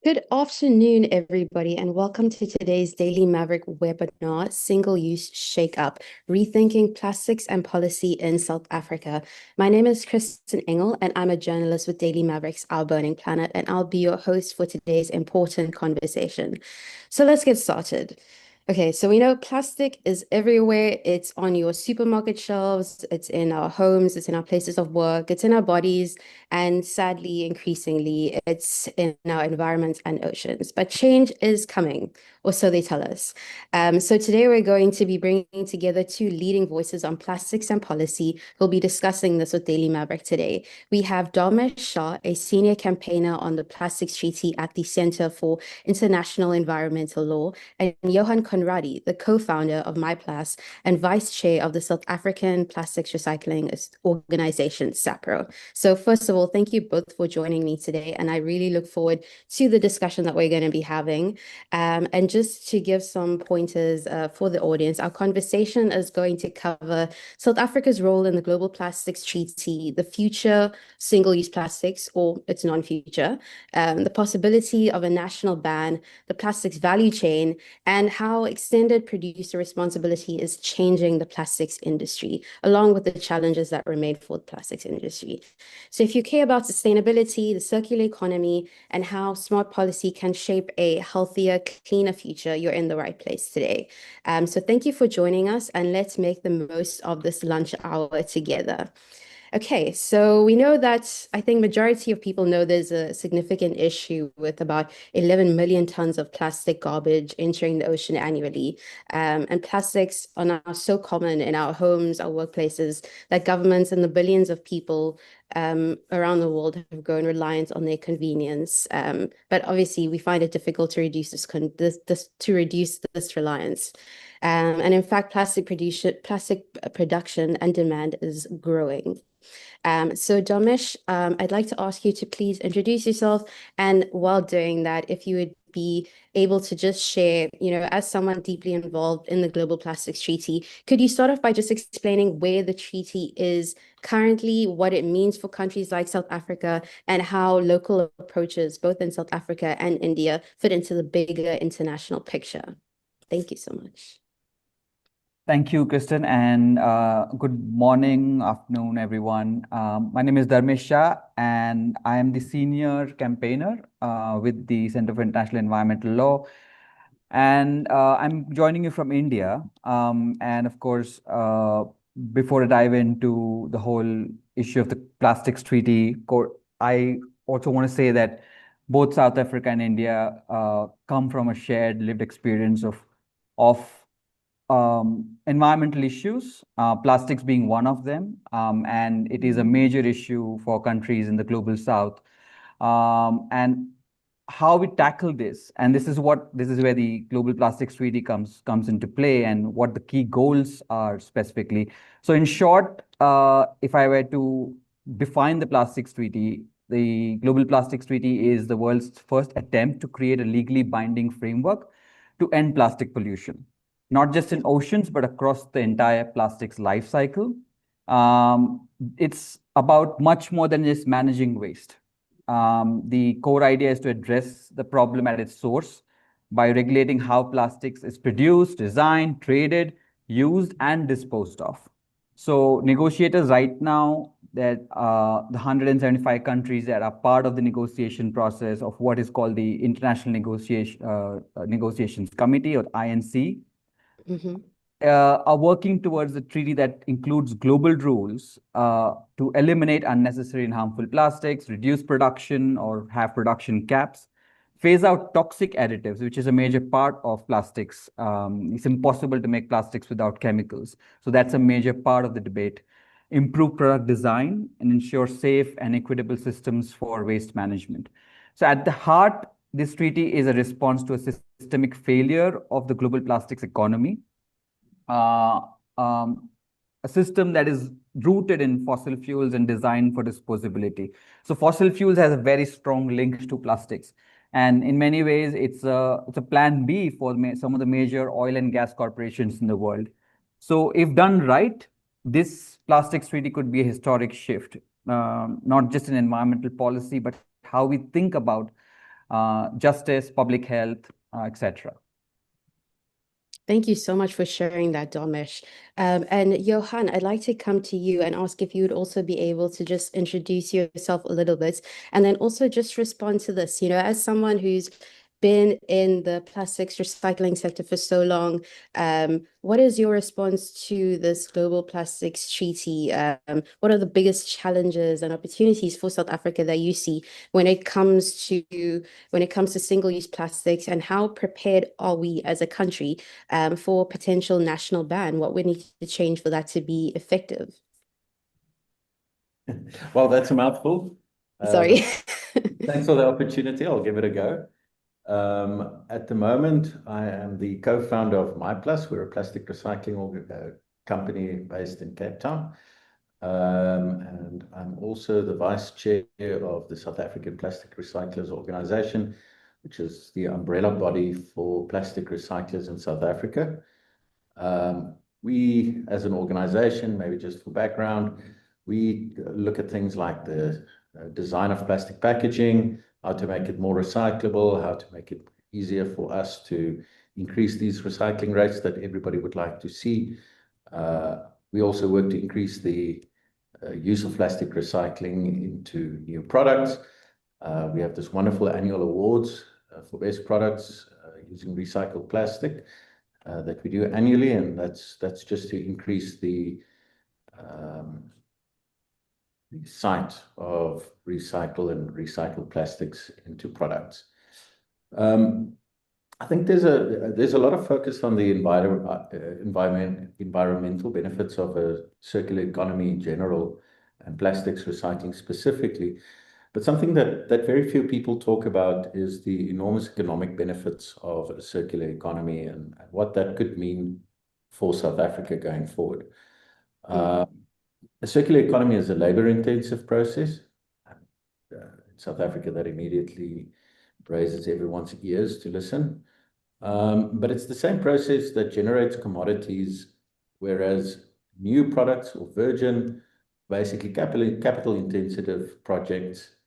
Good afternoon, everybody, and welcome to today's Daily Maverick webinar, Single-Use Shake-Up, Rethinking Plastics and Policy in South Africa. My name is Kristin Engel, and I'm a journalist with Daily Maverick's Our Burning Planet, and I'll be your host for today's important conversation. So let's get started. Okay, so we know plastic is everywhere. It's on your supermarket shelves, it's in our homes, it's in our places of work, it's in our bodies, and sadly, increasingly, it's in our environment and oceans. But change is coming, or so they tell us. So today we're going to be bringing together two leading voices on plastics and policy who'll be discussing this with Daily Maverick today. We have Dharmesh Shah, a senior campaigner on the Plastics Treaty at the Center for International Environmental Law, and Johan Conradi, the co-founder of MyPlas and vice chair of the South African Plastics Recycling Organization, SAPRO. So first of all, thank you both for joining me today, and I really look forward to the discussion that we're going to be having. And just to give some pointers for the audience, our conversation is going to cover South Africa's role in the Global Plastics Treaty, the future single-use plastics or its non-future, the possibility of a national ban, the plastics value chain, and how extended producer responsibility is changing the plastics industry, along with the challenges that remain for the plastics industry. So if you care about sustainability, the circular economy, and how smart policy can shape a healthier, cleaner future, you're in the right place today. So thank you for joining us, and let's make the most of this lunch hour together. Okay, so we know that I think majority of people know there's a significant issue with about 11 million tons of plastic garbage entering the ocean annually. And plastics are now so common in our homes, our workplaces, that governments and the billions of people around the world have grown reliant on their convenience. But obviously, we find it difficult to reduce this reliance. And in fact, plastic production and demand is growing. So Dharmesh, I'd like to ask you to please introduce yourself. And while doing that, if you would be able to just share, as someone deeply involved in the Global Plastics Treaty, could you start off by just explaining where the treaty is currently, what it means for countries like South Africa, and how local approaches, both in South Africa and India, fit into the bigger international picture? Thank you so much. Thank you, Kristen, and good morning, afternoon, everyone. My name is Dharmesh Shah, and I am the senior campaigner with the Center for International Environmental Law. And I'm joining you from India. And of course, before I dive into the whole issue of the plastics treaty, I also want to say that both South Africa and India come from a shared lived experience of environmental issues, plastics being one of them, and it is a major issue for countries in the global south. And how we tackle this, and this is where the Global Plastics Treaty comes into play, and what the key goals are specifically. So, in short, if I were to define the Plastics Treaty, the Global Plastics Treaty is the world's first attempt to create a legally binding framework to end plastic pollution, not just in oceans, but across the entire plastics life cycle. It's about much more than just managing waste. The core idea is to address the problem at its source by regulating how plastics is produced, designed, traded, used, and disposed of. So negotiators right now, that the 175 countries that are part of the negotiation process of what is called the International Negotiations Committee, or INC, are working towards a treaty that includes global rules to eliminate unnecessary and harmful plastics, reduce production or have production caps, phase out toxic additives, which is a major part of plastics. It's impossible to make plastics without chemicals. So that's a major part of the debate. Improve product design and ensure safe and equitable systems for waste management. So at the heart, this treaty is a response to a systemic failure of the global plastics economy. A system that is rooted in fossil fuels and designed for disposability. So fossil fuels has a very strong link to plastics. And in many ways, it's a plan B for some of the major oil and gas corporations in the world. So if done right, this plastics treaty could be a historic shift, not just in environmental policy, but how we think about justice, public health, etc. Thank you so much for sharing that, Damesh. And Johan, I'd like to come to you and ask if you would also be able to just introduce yourself a little bit and then also just respond to this. As someone who's been in the plastics recycling sector for so long, what is your response to this global plastics treaty? What are the biggest challenges and opportunities for South Africa that you see when it comes to single-use plastics, and how prepared are we as a country for potential national ban? What would need to change for that to be effective? Well, that's a mouthful. Sorry. Thanks for the opportunity. I'll give it a go. At the moment, I am the co-founder of MyPlus. We're a plastic recycling company based in Cape Town. And I'm also the vice chair of the South African Plastic Recyclers Organization, which is the umbrella body for plastic recyclers in South Africa. We, as an organization, maybe just for background, we look at things like the design of plastic packaging, how to make it more recyclable, how to make it easier for us to increase these recycling rates that everybody would like to see. We also work to increase the use of plastic recycling into new products. We have this wonderful annual awards for best products using recycled plastic that we do annually, and that's just to increase the site of recycled plastics into products. I think there's a lot of focus on the environmental benefits of a circular economy in general and plastics recycling specifically. But something that very few people talk about is the enormous economic benefits of a circular economy and what that could mean for South Africa going forward. A circular economy is a labor-intensive process. In South Africa, that immediately raises everyone's ears to listen. But it's the same process that generates commodities, whereas new products or virgin, basically capital-intensive projects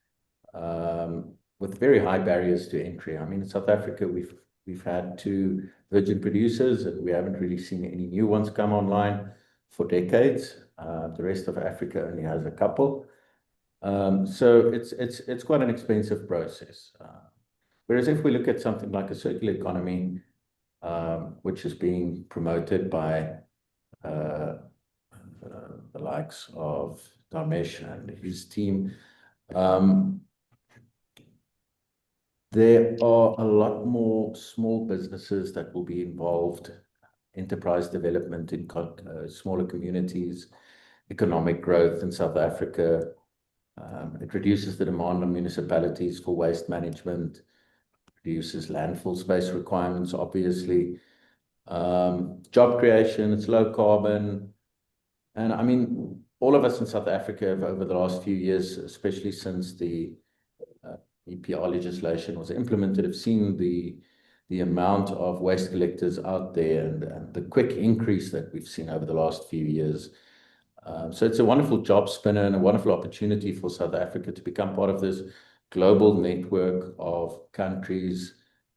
with very high barriers to entry. I mean, in South Africa, we've had 2 virgin producers, and we haven't really seen any new ones come online for decades. The rest of Africa only has a couple. So it's quite an expensive process. Whereas if we look at something like a circular economy, which is being promoted by the likes of Damesh and his team, there are a lot more small businesses that will be involved, enterprise development in smaller communities, economic growth in South Africa. It reduces the demand on municipalities for waste management, reduces landfill space requirements, obviously. Job creation, it's low carbon. And I mean, all of us in South Africa have, over the last few years, especially since the EPR legislation was implemented, have seen the amount of waste collectors out there and the quick increase that we've seen over the last few years. So it's a wonderful job spinner and a wonderful opportunity for South Africa to become part of this global network of countries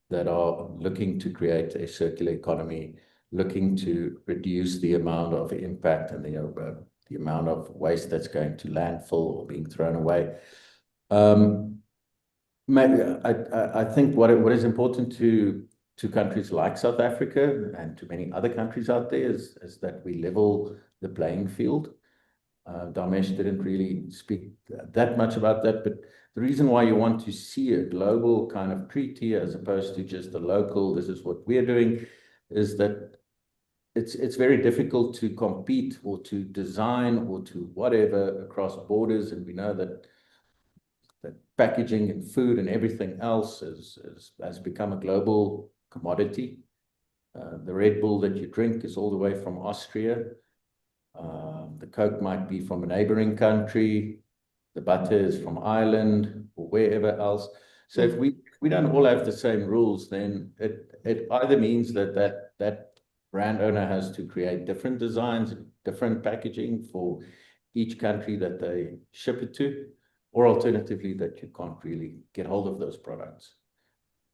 that are looking to create a circular economy, looking to reduce the amount of impact and the amount of waste that's going to landfill or being thrown away. I think what is important to countries like South Africa and to many other countries out there is that we level the playing field. Damesh didn't really speak that much about that, but the reason why you want to see a global kind of treaty as opposed to just a local, this is what we're doing, is that it's very difficult to compete or to design or to whatever across borders, and we know that packaging and food and everything else has become a global commodity. The Red Bull that you drink is all the way from Austria. The Coke might be from a neighboring country. The butter is from Ireland or wherever else. So if we don't all have the same rules, then it either means that brand owner has to create different designs, different packaging for each country that they ship it to, or alternatively, that you can't really get hold of those products.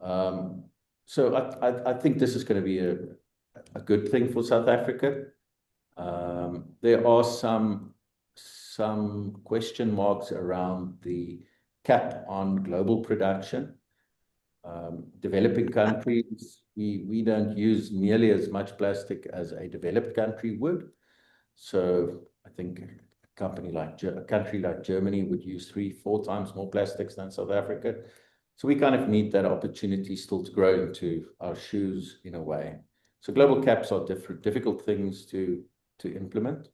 So I think this is going to be a good thing for South Africa. There are some question marks around the cap on global production. Developing countries, we don't use nearly as much plastic as a developed country would. So I think a country like Germany would use 3-4 times more plastics than South Africa. So we kind of need that opportunity still to grow into our shoes in a way. So global caps are difficult things to implement.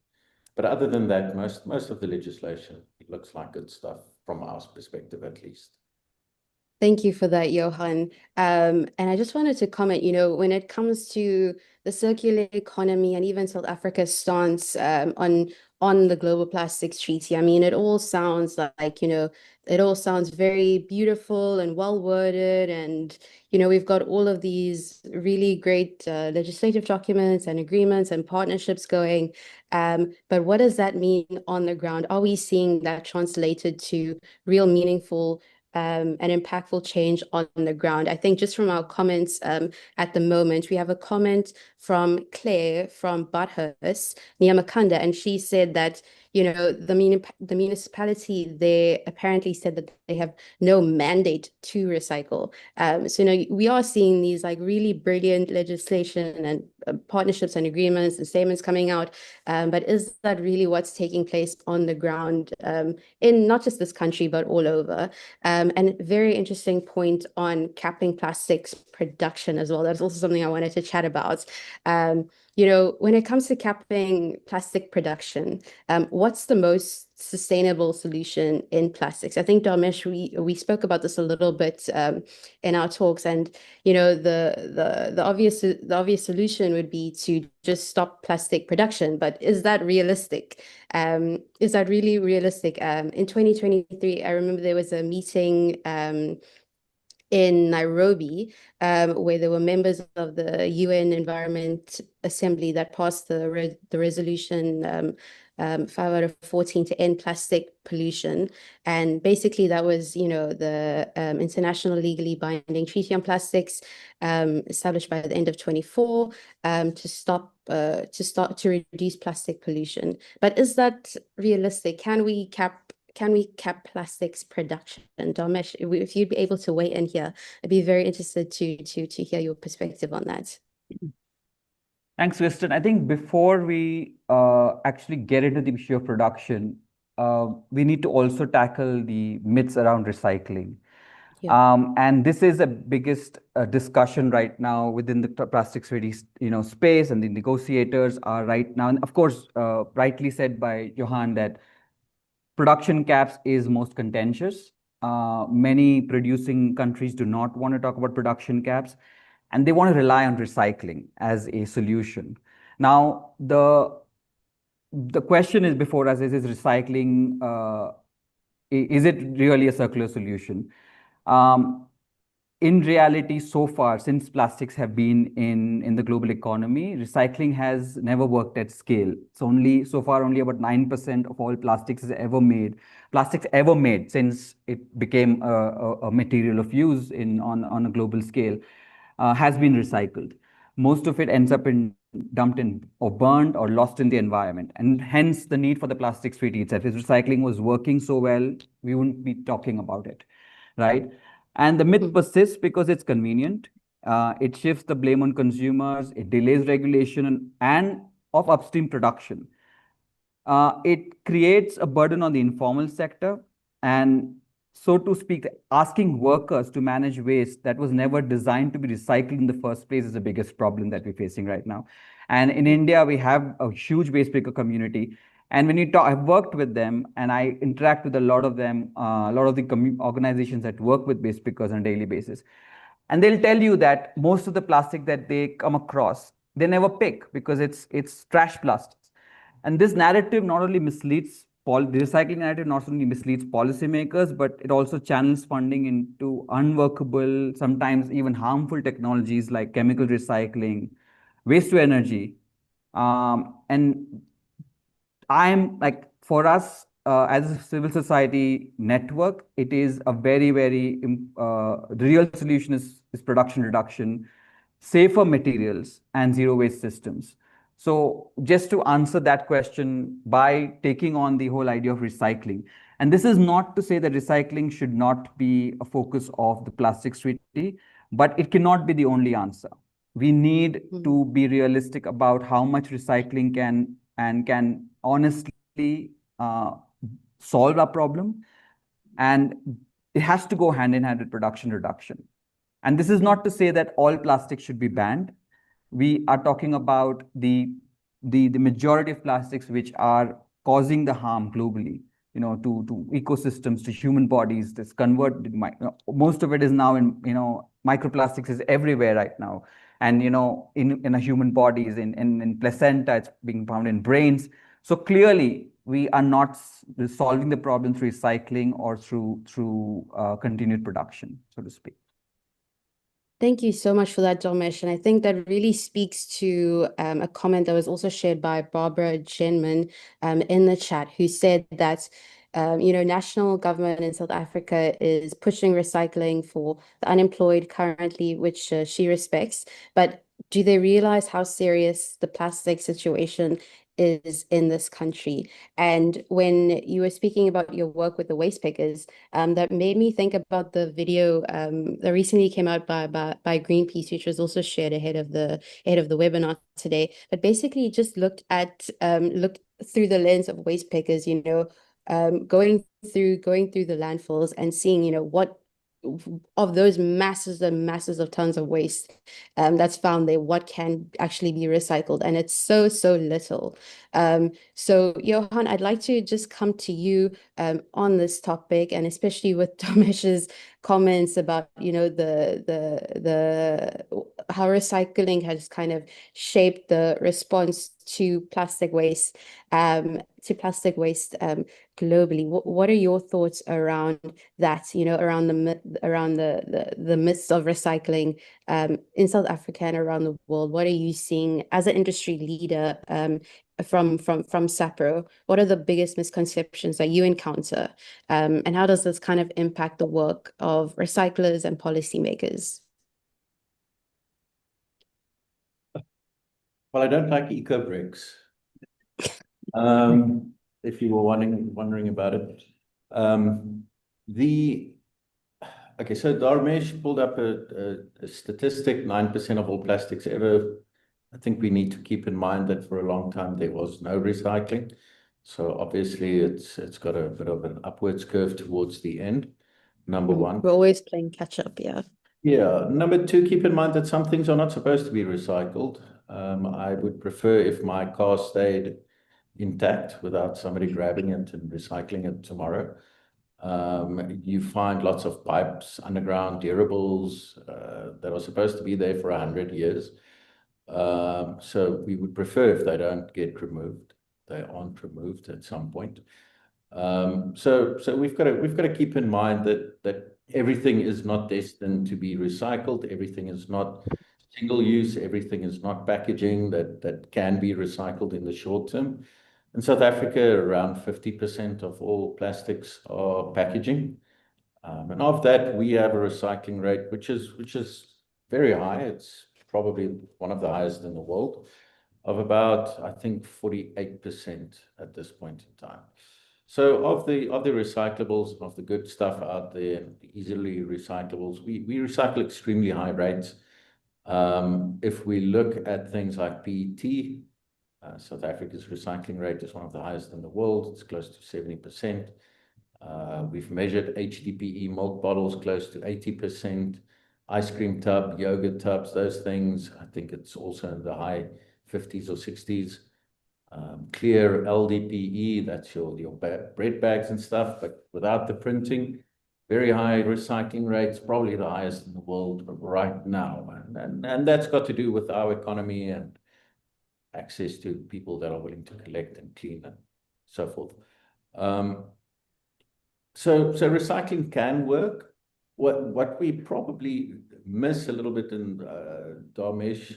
But other than that, most of the legislation looks like good stuff from our perspective, at least. Thank you for that, Johan. And I just wanted to comment, when it comes to the circular economy and even South Africa's stance on the Global Plastics Treaty, I mean, it all sounds like, it all sounds very beautiful and well worded. And, we've got all of these really great legislative documents and agreements and partnerships going. But what does that mean on the ground? Are we seeing that translated to real meaningful and impactful change on the ground? I think just from our comments at the moment, we have a comment from Claire from Bathurst, Nyamakanda, and she said that, the municipality there apparently said that they have no mandate to recycle. So, we are seeing these like really brilliant legislation and partnerships and agreements and statements coming out. But is that really what's taking place on the ground in not just this country, but all over? And very interesting point on capping plastics production as well. That's also something I wanted to chat about. When it comes to capping plastic production, what's the most sustainable solution in plastics? I think, Dharmesh, we spoke about this a little bit in our talks, and the obvious solution would be to just stop plastic production. But is that realistic? Is that really realistic? In 2023, I remember there was a meeting in Nairobi, where there were members of the UN Environment Assembly that passed the resolution 5 out of 14 to end plastic pollution. And basically that was, the international legally binding treaty on plastics established by the end of 24 to reduce plastic pollution. But is that realistic? Can we cap plastics production? Dharmesh, if you'd be able to weigh in here, I'd be very interested to hear your perspective on that. Thanks, Kristin. I think before we actually get into the issue of production, we need to also tackle the myths around recycling. Yeah. And this is the biggest discussion right now within the plastics ready, space, and the negotiators are right now. And of course, rightly said by Johan that production caps is most contentious. Many producing countries do not want to talk about production caps, and they want to rely on recycling as a solution. Now, the question is before us is recycling, is it really a circular solution? In reality, so far, since plastics have been in the global economy, recycling has never worked at scale. It's only so far only about 9% of all plastics ever made since it became a material of use on a global scale has been recycled. Most of it ends up dumped in or burned or lost in the environment, and hence the need for the plastics treaty itself. If recycling was working so well, we wouldn't be talking about it, right? And the myth persists because it's convenient. It shifts the blame on consumers. It delays regulation and of upstream production. It creates a burden on the informal sector, and so to speak, asking workers to manage waste that was never designed to be recycled in the first place is the biggest problem that we're facing right now. And in India, we have a huge waste picker community. And when you talk, I've worked with them and I interact with a lot of them, a lot of the organizations that work with waste pickers on a daily basis. And they'll tell you that most of the plastic that they come across, they never pick because it's trash plastics. And this narrative not only misleads, the recycling narrative not only misleads policymakers, but it also channels funding into unworkable, sometimes even harmful technologies like chemical recycling, waste to energy. And I'm like, for us, as a civil society network, it is a very, very, the real solution is production reduction, safer materials, and zero waste systems. So just to answer that question by taking on the whole idea of recycling, and this is not to say that recycling should not be a focus of the plastics treaty, but it cannot be the only answer. We need to be realistic about how much recycling can honestly solve our problem, and it has to go hand in hand with production reduction. And this is not to say that all plastics should be banned. We are talking about the majority of plastics which are causing the harm globally, to ecosystems, to human bodies. This converted, most of it is now in, microplastics is everywhere right now. And, in a human bodies, in placenta, it's being found in brains. So clearly, we are not solving the problem through recycling or through continued production, so to speak. Thank you so much for that, Domesh. And I think that really speaks to a comment that was also shared by Barbara Jenman in the chat, who said that national government in South Africa is pushing recycling for the unemployed currently, which she respects. But do they realize how serious the plastic situation is in this country? And when you were speaking about your work with the waste pickers, that made me think about the video that recently came out by Greenpeace, which was also shared ahead of the webinar today. But basically, just looked through the lens of waste pickers, going through the landfills and seeing, what of those masses and masses of tons of waste that's found there, what can actually be recycled, and it's so little. So Johan, I'd like to just come to you on this topic, and especially with Domesh's comments about the how recycling has kind of shaped the response to plastic waste globally. What are your thoughts around that, around the myths of recycling in South Africa and around the world? What are you seeing as an industry leader from SAPRO? What are the biggest misconceptions that you encounter? And how does this kind of impact the work of recyclers and policymakers? Well, I don't like eco bricks. If you were wondering about it. Okay, so Dharmesh pulled up a statistic, 9% of all plastics ever. I think we need to keep in mind that for a long time there was no recycling. So obviously it's got a bit of an upwards curve towards the end, number one. We're always playing catch up, yeah. Yeah. Number two, keep in mind that some things are not supposed to be recycled. I would prefer if my car stayed intact without somebody grabbing it and recycling it tomorrow. You find lots of pipes, underground durables that are supposed to be there for 100 years. So we would prefer if they don't get removed. They aren't removed at some point. So we've got to keep in mind that everything is not destined to be recycled. Everything is not single use. Everything is not packaging that can be recycled in the short term. In South Africa, around 50% of all plastics are packaging. And of that, we have a recycling rate which is very high. It's probably one of the highest in the world, of about, I think, 48% at this point in time. So of the recyclables, of the good stuff out there, the easily recyclables, we recycle extremely high rates. If we look at things like PET, South Africa's recycling rate is one of the highest in the world. It's close to 70%. We've measured HDPE milk bottles close to 80%. Ice cream tub, yogurt tubs, those things, I think it's also in the high 50s or 60s. Clear LDPE, that's your bread bags and stuff, but without the printing, very high recycling rates, probably the highest in the world right now. And that's got to do with our economy and access to people that are willing to collect and clean and so forth. So recycling can work. What we probably miss a little bit, and Dharmesh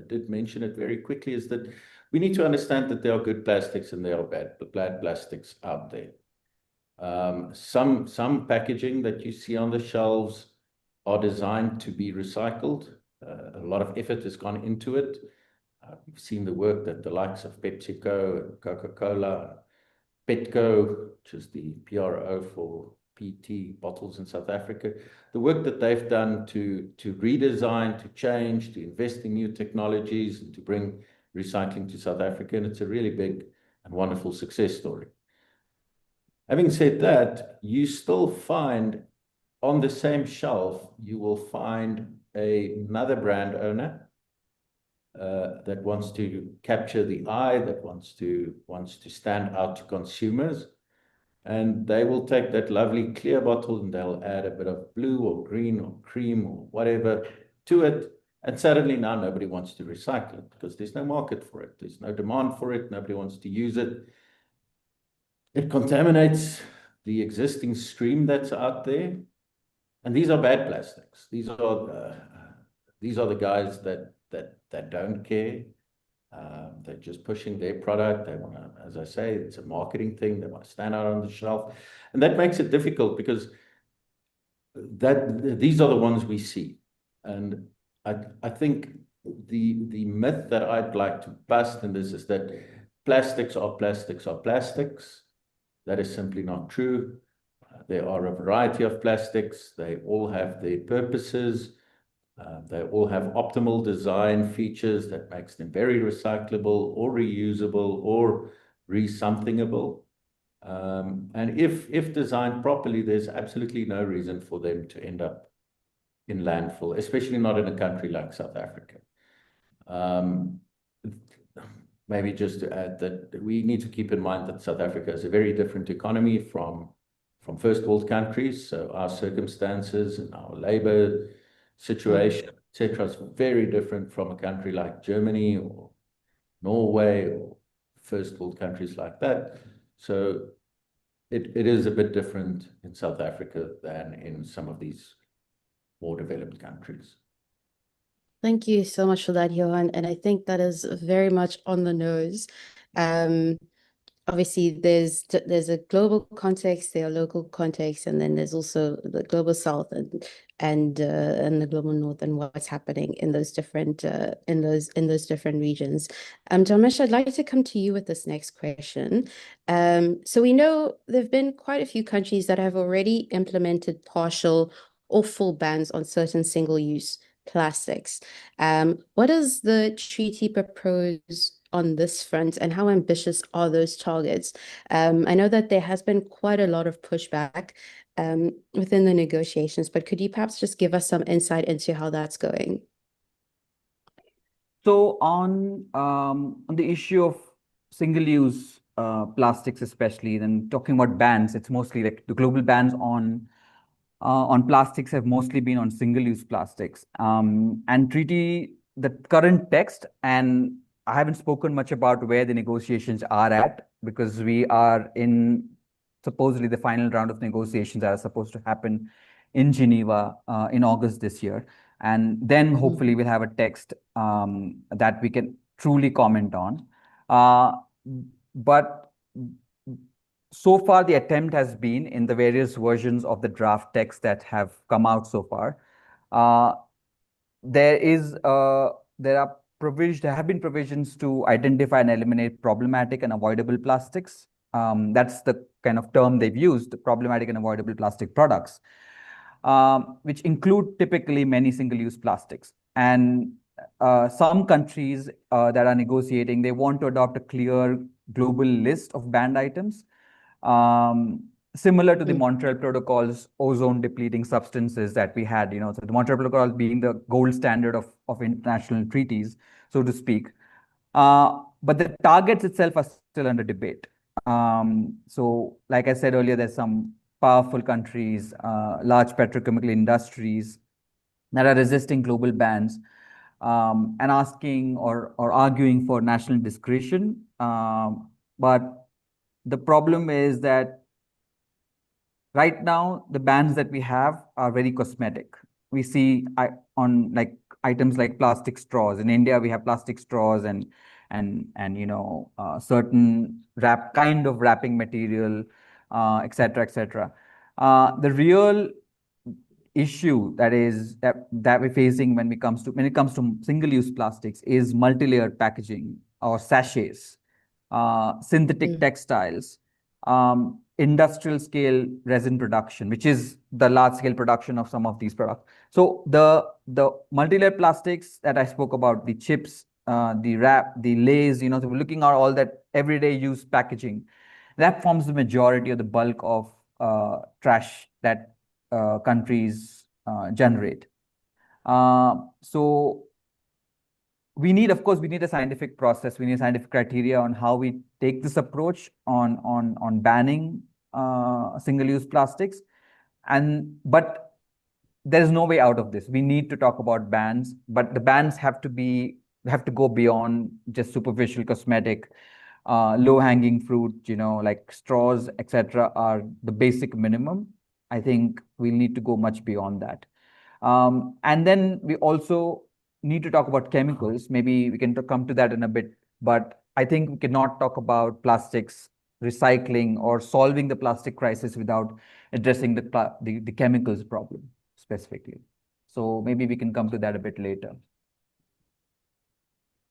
did mention it very quickly, is that we need to understand that there are good plastics and there are bad plastics out there. Some packaging that you see on the shelves are designed to be recycled. A lot of effort has gone into it. We've seen the work that the likes of PepsiCo and Coca-Cola, Petco, which is the PRO for PET bottles in South Africa, the work that they've done to redesign, to change, to invest in new technologies, and to bring recycling to South Africa. And it's a really big and wonderful success story. Having said that, you still find on the same shelf, you will find another brand owner that wants to capture the eye, that wants to stand out to consumers. And they will take that lovely clear bottle and they'll add a bit of blue or green or cream or whatever to it. And suddenly now nobody wants to recycle it because there's no market for it. There's no demand for it. Nobody wants to use it. It contaminates the existing stream that's out there. And these are bad plastics. These are the guys that don't care. They're just pushing their product. They want to, as I say, it's a marketing thing. They want to stand out on the shelf. And that makes it difficult because these are the ones we see. And I think the myth that I'd like to bust in this is that plastics are plastics are plastics. That is simply not true. There are a variety of plastics. They all have their purposes. They all have optimal design features that makes them very recyclable or reusable or re-somethingable. And if designed properly, there's absolutely no reason for them to end up in landfill, especially not in a country like South Africa. Maybe just to add that we need to keep in mind that South Africa is a very different economy from first world countries. So our circumstances and our labor situation, etc., is very different from a country like Germany or Norway or first world countries like that. So it is a bit different in South Africa than in some of these more developed countries. Thank you so much for that, Johan. And I think that is very much on the nose. Obviously, there's a global context, there are local contexts, and then there's also the global south and the global north and what's happening in those different regions. Dharmesh, I'd like to come to you with this next question. So we know there've been quite a few countries that have already implemented partial or full bans on certain single-use plastics. What does the treaty propose on this front, and how ambitious are those targets? I know that there has been quite a lot of pushback within the negotiations, but could you perhaps just give us some insight into how that's going? So on the issue of single-use plastics, especially, then talking about bans, it's mostly like the global bans on plastics have mostly been on single-use plastics. And treaty, the current text, and I haven't spoken much about where the negotiations are at because we are in supposedly the final round of negotiations that are supposed to happen in Geneva in August this year. And then hopefully we'll have a text that we can truly comment on. But so far, the attempt has been in the various versions of the draft text that have come out so far. There have been provisions to identify and eliminate problematic and avoidable plastics. That's the kind of term they've used, problematic and avoidable plastic products, which include typically many single-use plastics. And some countries that are negotiating, they want to adopt a clear global list of banned items, similar to the Montreal Protocol's ozone-depleting substances that we had. So the Montreal Protocol being the gold standard of international treaties, so to speak. But the targets itself are still under debate. So like I said earlier, there's some powerful countries, large petrochemical industries that are resisting global bans and asking or arguing for national discretion. But the problem is that right now, the bans that we have are very cosmetic. We see on like items like plastic straws. In India, we have plastic straws and certain wrapping material etc., etc. The real issue that we're facing when it comes to single-use plastics is multi-layered packaging or sachets, synthetic textiles, industrial scale resin production, which is the large scale production of some of these products. So the multi-layer plastics that I spoke about, the chips, the wrap, the lays, so we're looking at all that everyday use packaging. That forms the majority of the bulk of trash that countries generate. So of course, we need a scientific process. We need scientific criteria on how we take this approach on banning single-use plastics. But there's no way out of this. We need to talk about bans, but the bans have to go beyond just superficial cosmetic. Low-hanging fruit, like straws, etc., are the basic minimum. I think we'll need to go much beyond that. And then we also need to talk about chemicals. Maybe we can come to that in a bit, but I think we cannot talk about plastics recycling or solving the plastic crisis without addressing the chemicals problem specifically. So maybe we can come to that a bit later.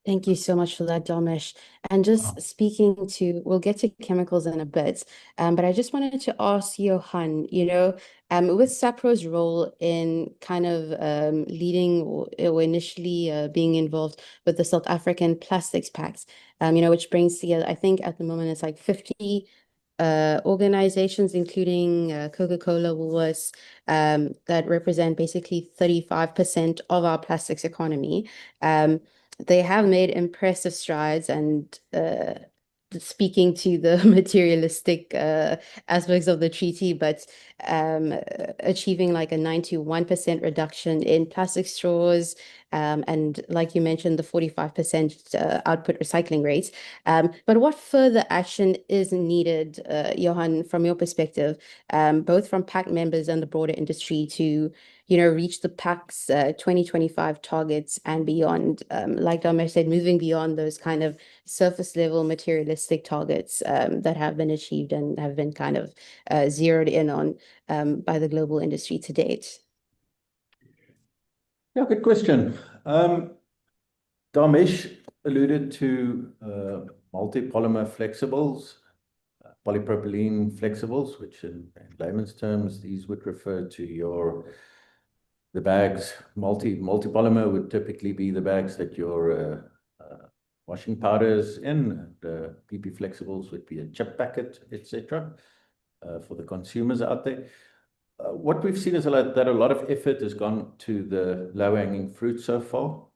Thank you so much for that, Dharmesh. And just speaking to, we'll get to chemicals in a bit, but I just wanted to ask Johan, with SAPRO's role in kind of leading or initially being involved with the South African Plastics Pact, which brings together, I think at the moment it's like 50 organizations, including Coca-Cola, Woolworths, that represent basically 35% of our plastics economy. They have made impressive strides, and speaking to the materialistic aspects of the treaty, but achieving like a 91% reduction in plastic straws, and like you mentioned, the 45% output recycling rates. But what further action is needed, Johan, from your perspective, both from PACT members and the broader industry to reach the PACT's 2025 targets and beyond, like Dharmesh said, moving beyond those kind of surface level materialistic targets that have been achieved and have been kind of zeroed in on by the global industry to date? Yeah, good question. Dharmesh alluded to multi-polymer flexibles, polypropylene flexibles, which in layman's terms, these would refer to the bags. Multi-polymer would typically be the bags that your washing powder is in. And PP flexibles would be a chip packet, etc. For the consumers out there. What we've seen is that a lot of effort has gone to the low-hanging fruit so far.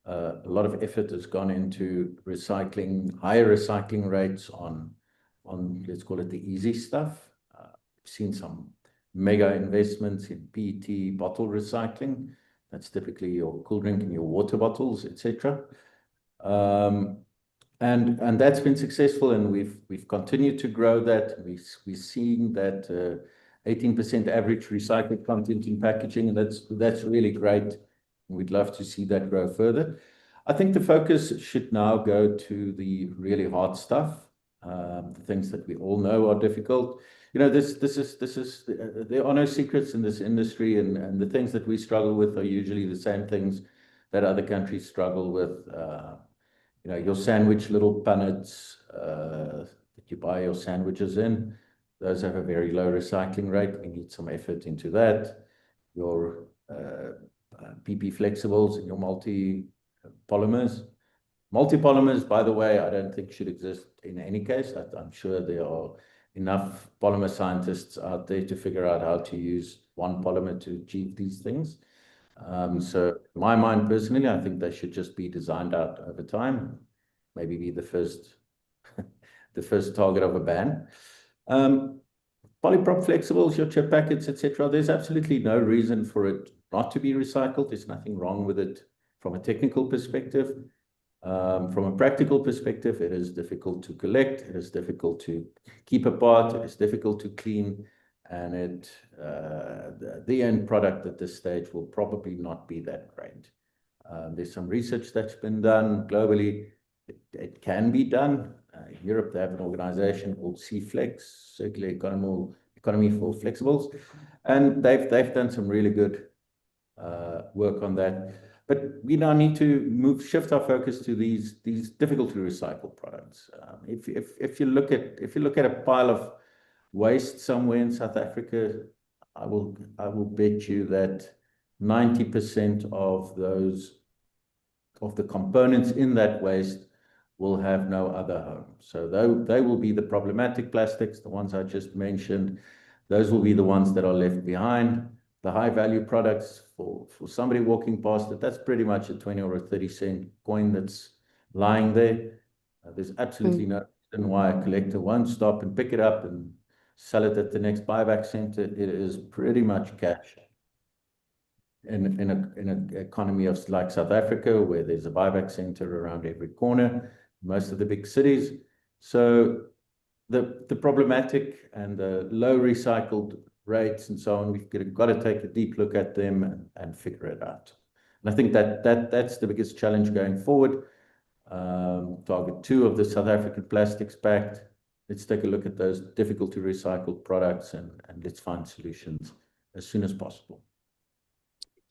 A lot of effort has gone into higher recycling rates on let's call it the easy stuff. We've seen some mega investments in PET bottle recycling. That's typically your cool drink and your water bottles, etc. And that's been successful, and we've continued to grow that. We're seeing that 18% average recycled content in packaging, and that's really great. We'd love to see that grow further. I think the focus should now go to the really hard stuff, the things that we all know are difficult. There are no secrets in this industry, and the things that we struggle with are usually the same things that other countries struggle with. Your sandwich little punnets that you buy your sandwiches in, those have a very low recycling rate. We need some effort into that. Your PP flexibles and your multi-polymers. Multi-polymers, by the way, I don't think should exist in any case. I'm sure there are enough polymer scientists out there to figure out how to use one polymer to achieve these things. So in my mind, personally, I think they should just be designed out over time, maybe be the first target of a ban. Polyprop flexibles, your chip packets, etc. There's absolutely no reason for it not to be recycled. There's nothing wrong with it from a technical perspective. From a practical perspective, it is difficult to collect. It is difficult to keep apart. It is difficult to clean. And the end product at this stage will probably not be that great. There's some research that's been done globally. It can be done. In Europe, they have an organization called CFlex, Circular Economy for Flexibles, and they've done some really good work on that. But we now need to shift our focus to these difficult to recycle products. If you look at a pile of waste somewhere in South Africa, I will bet you that 90% of the components in that waste will have no other home. So they will be the problematic plastics, the ones I just mentioned. Those will be the ones that are left behind. The high value products for somebody walking past it, that's pretty much a 20 or a 30-cent coin that's lying there. There's absolutely no reason why a collector won't stop and pick it up and sell it at the next buyback center. It is pretty much cash. In an economy of like South Africa, where there's a buyback center around every corner, most of the big cities. So the problematic and the low recycled rates and so on, we've got to take a deep look at them and figure it out. And I think that's the biggest challenge going forward. Target 2 of the South African Plastics Pact. Let's take a look at those difficult to recycle products and let's find solutions as soon as possible.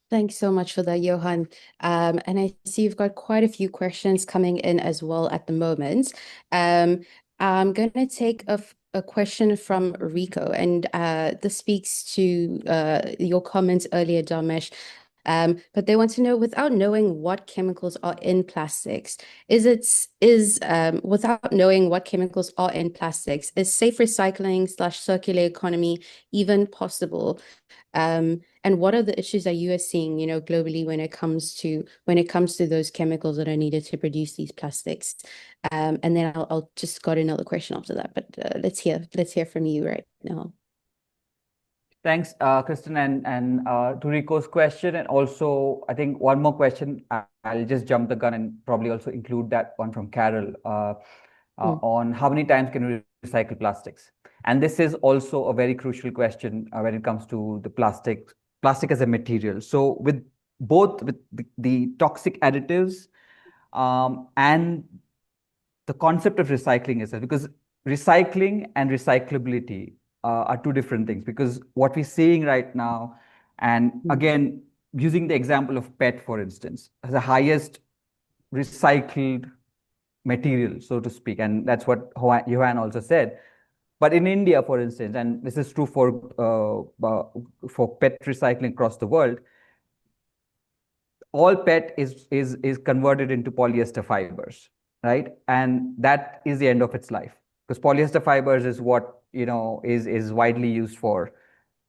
Thanks so much for that, Johan. And I see you've got quite a few questions coming in as well at the moment. I'm going to take a question from Rico, and this speaks to your comments earlier, Damesh. But they want to know, without knowing what chemicals are in plastics, without knowing what chemicals are in plastics, is safe recycling / circular economy even possible? And what are the issues that you are seeing, globally when it comes to those chemicals that are needed to produce these plastics? And then I'll just got another question after that. But let's hear from you right now. Thanks, Kristin, and to Rico's question, and also I think one more question. I'll just jump the gun and probably also include that one from Carol on how many times can we recycle plastics. And this is also a very crucial question when it comes to the plastic as a material. So with the toxic additives and the concept of recycling itself, because recycling and recyclability are two different things, because what we're seeing right now, and again, using the example of PET, for instance, has the highest recycled material, so to speak, and that's what Johan also said. But in India, for instance, and this is true for PET recycling across the world, all PET is converted into polyester fibers, right? And that is the end of its life, because polyester fibers is what is widely used for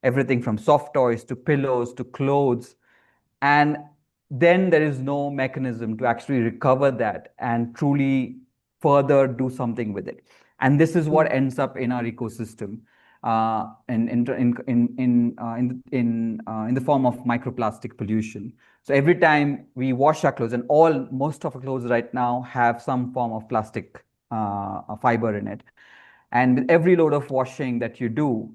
everything from soft toys to pillows to clothes, and then there is no mechanism to actually recover that and truly further do something with it. And this is what ends up in our ecosystem in the form of microplastic pollution. So every time we wash our clothes, and most of our clothes right now have some form of plastic fiber in it. And with every load of washing that you do,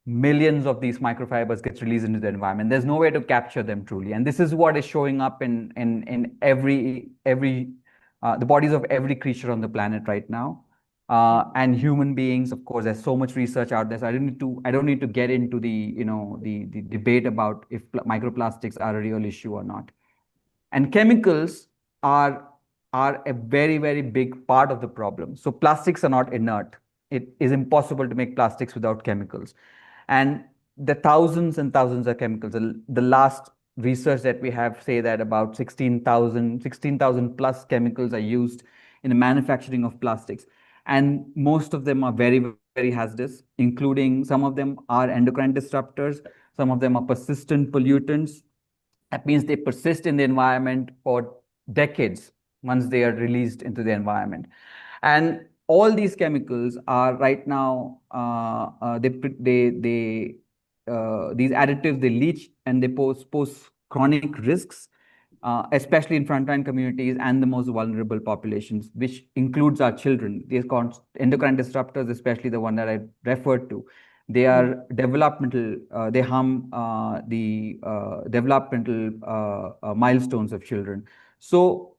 millions of these microfibers get released into the environment. There's no way to capture them truly. And this is what is showing up in the bodies of every creature on the planet right now. And human beings, of course, there's so much research out there. So I don't need to get into the debate about if microplastics are a real issue or not. And chemicals are a very, very big part of the problem. So plastics are not inert. It is impossible to make plastics without chemicals. And the thousands and thousands of chemicals. The last research that we have say that about 16,000 plus chemicals are used in the manufacturing of plastics. And most of them are very, very hazardous, including some of them are endocrine disruptors. Some of them are persistent pollutants. That means they persist in the environment for decades once they are released into the environment. And all these chemicals are right now, these additives, they leach and they pose chronic risks, especially in frontline communities and the most vulnerable populations, which includes our children. These endocrine disruptors, especially the one that I referred to, they are developmental, they harm the developmental milestones of children. So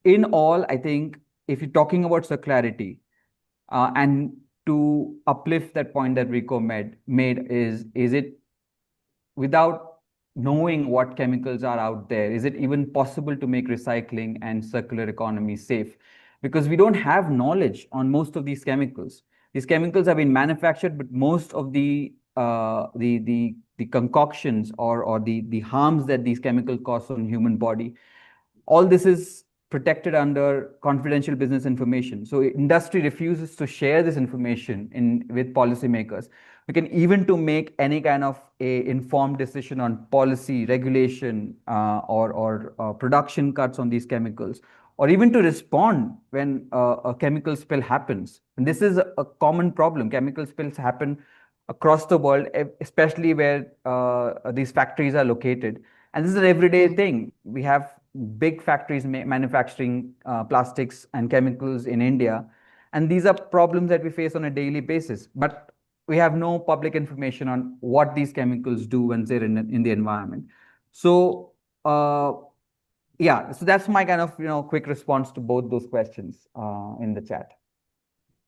in all, I think if you're talking about circularity, And to uplift that point that Rico made is it, without knowing what chemicals are out there, is it even possible to make recycling and circular economy safe? Because we don't have knowledge on most of these chemicals. These chemicals have been manufactured, but most of the concoctions or the harms that these chemicals cause on human body, all this is protected under confidential business information. So industry refuses to share this information with policymakers. We can even to make any kind of a informed decision on policy, regulation, or production cuts on these chemicals, or even to respond when a chemical spill happens. And this is a common problem. Chemical spills happen across the world, especially where these factories are located. And this is an everyday thing. We have big factories manufacturing plastics and chemicals in India. And these are problems that we face on a daily basis. But we have no public information on what these chemicals do when they're in the environment. So, yeah, so that's my kind of quick response to both those questions in the chat.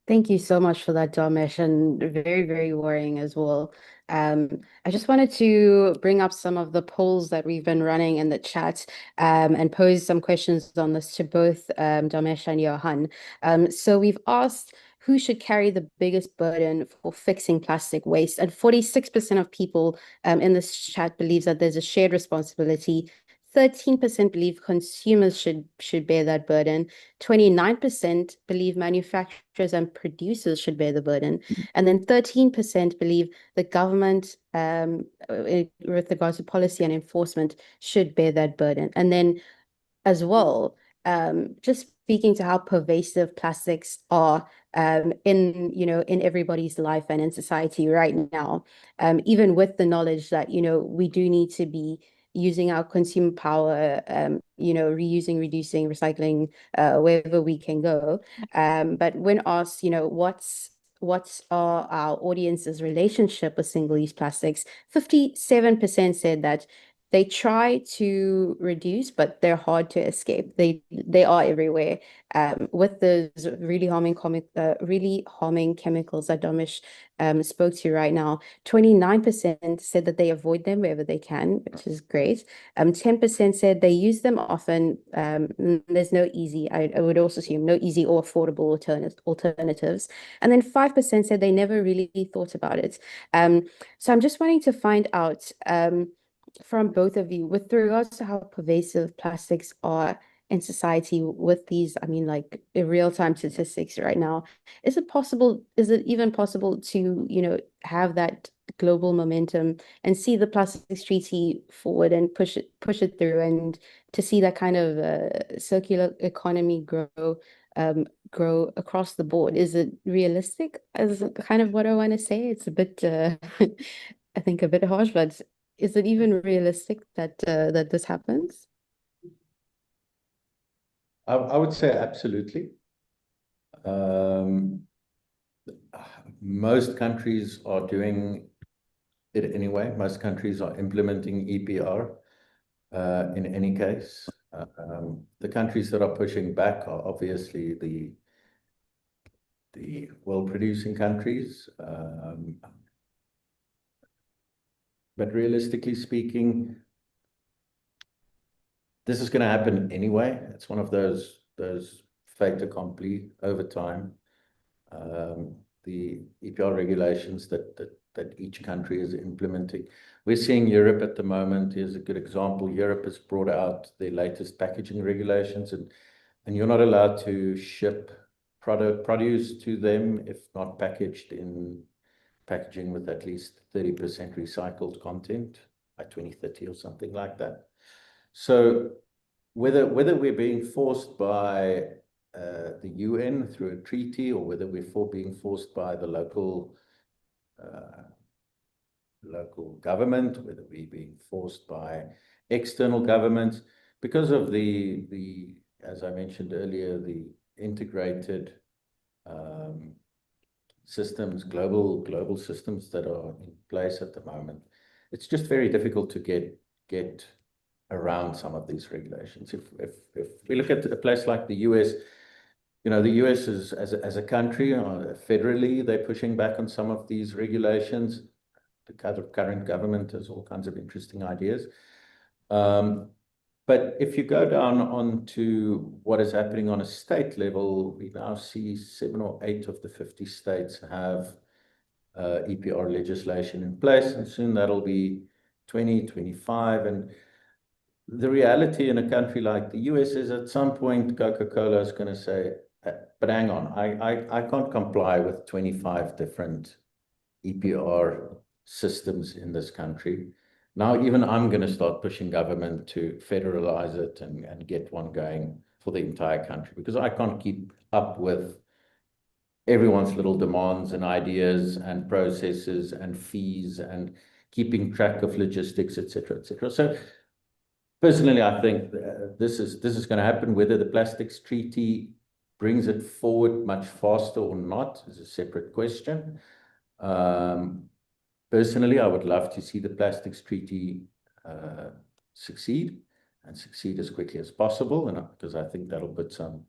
Thank you so much for that, Damesh, and very, very worrying as well. I just wanted to bring up some of the polls that we've been running in the chat and pose some questions on this to both Damesh and Johan. So we've asked who should carry the biggest burden for fixing plastic waste, and 46% of people in this chat believes that there's a shared responsibility. 13% believe consumers should bear that burden. 29% believe manufacturers and producers should bear the burden. And then 13% believe the government, with regards to policy and enforcement, should bear that burden. And then as well, just speaking to how pervasive plastics are in everybody's life and in society right now, even with the knowledge that we do need to be using our consumer power, reusing, reducing, recycling, wherever we can go. But when asked, what's our audience's relationship with single-use plastics, 57% said that they try to reduce, but they're hard to escape. They are everywhere. With those really harming chemicals that Damesh spoke to right now, 29% said that they avoid them wherever they can, which is great. 10% said they use them often. There's no easy, I would also assume, no easy or affordable alternatives. And then 5% said they never really thought about it. So I'm just wanting to find out from both of you with regards to how pervasive plastics are in society with these, like real-time statistics right now. Is it even possible to, have that global momentum and see the plastics treaty forward and push it through, and to see that kind of circular economy grow across the board? Is it realistic, as kind of what I want to say? It's a bit I think a bit harsh, but is it even realistic that that this happens? I would say absolutely. Most countries are doing it anyway. Most countries are implementing EPR in any case. The countries that are pushing back are obviously the well-producing countries. But realistically speaking, this is going to happen anyway. It's one of those fait accompli over time. The EPR regulations that each country is implementing. We're seeing Europe at the moment is a good example. Europe has brought out the latest packaging regulations, and you're not allowed to ship produce to them if not packaged in packaging with at least 30% recycled content by 2030 or something like that. So whether we're being forced by the UN through a treaty, or whether we're being forced by the local government, whether we're being forced by external governments, because of the as I mentioned earlier, the integrated systems, global systems that are in place at the moment, it's just very difficult to get around some of these regulations. If we look at a place like the US, the US is, as a country, federally, they're pushing back on some of these regulations. The current government has all kinds of interesting ideas. But if you go down onto what is happening on a state level, we now see 7 or 8 of the 50 states have EPR legislation in place, and soon that'll be 20, 25. And the reality in a country like the US is at some point Coca-Cola is going to say, but hang on, I can't comply with 25 different EPR systems in this country. Now even I'm going to start pushing government to federalize it and get one going for the entire country, because I can't keep up with everyone's little demands and ideas and processes and fees and keeping track of logistics, etc., etc. So personally, I think this is going to happen. Whether the plastics treaty brings it forward much faster or not is a separate question. Personally, I would love to see the plastics treaty succeed as quickly as possible, and because I think that'll put some